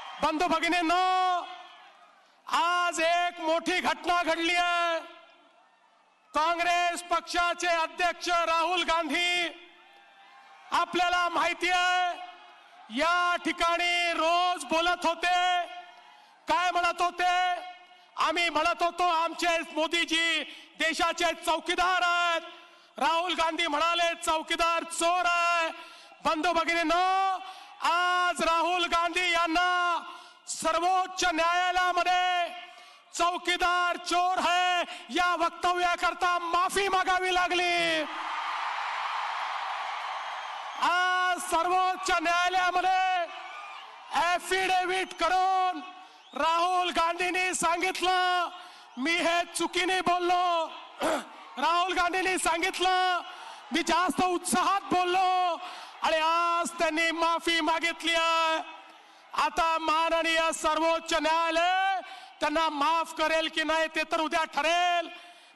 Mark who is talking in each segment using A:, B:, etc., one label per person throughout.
A: बंधू भगिनींनो, आज एक मोठी घटना घडली आहे। काँग्रेस पक्षाचे अध्यक्ष राहुल गांधी, आपल्याला माहिती आहे या ठिकाणी रोज बोलत होते, काय म्हणत होते? आम्ही म्हणत होतो आमचे मोदीजी देशाचे चौकीदार आहेत। राहुल गांधी म्हणाले चौकीदार चोर आहे। बंधू भगिनींनो, आज राहुल गांधी यांना सर्वोच्च न्यायालयामध्ये चौकीदार चोर है या वक्तव्याकरता माफी मागावी लागली। आज सर्वोच्च न्यायालयामध्ये ॲफिडेव्हिट करून राहुल गांधींनी सांगितलं मी हे चुकीने बोललो। राहुल गांधींनी सांगितलं मी जास्त उत्साहात बोललो आणि आज त्यांनी माफी मागितली आहे। आता माननीय सर्वोच्च न्यायालय त्यांना माफ करेल की नाही ते तर उद्या ठरेल,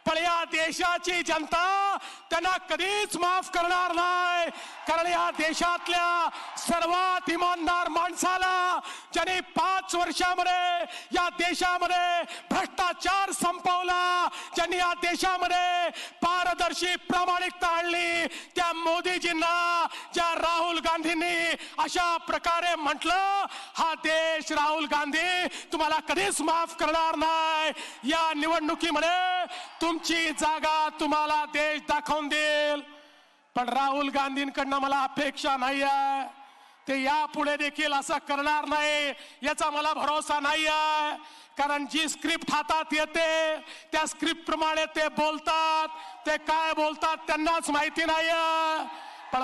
A: पण या देशाची जनता त्यांना कधीच माफ करणार नाही। कारण या देशातल्या सर्वात इमानदार माणसाला, ज्यांनी 5 वर्षामध्ये या देशामध्ये भ्रष्टाचार संपवला, ज्यांनी या देशामध्ये पारदर्शी प्रामाणिकता आणली, त्या मोदीजींना, ज्या राहुल गांधींनी अशा प्रकारे म्हटलं हा देश राहुल गांधी तुम्हाला कधीच माफ करणार नाही। या निवडणुकीमध्ये तुमची जागा तुम्हाला देश दाखवून देईल, पण राहुल गांधींकडनं मला अपेक्षा नाही आहे ते यापुढे देखील असं करणार नाही याचा मला भरोसा नाही आहे। कारण जी स्क्रिप्ट हातात येते त्या स्क्रिप्ट प्रमाणे ते बोलतात, ते काय बोलतात त्यांनाच माहिती नाही। पण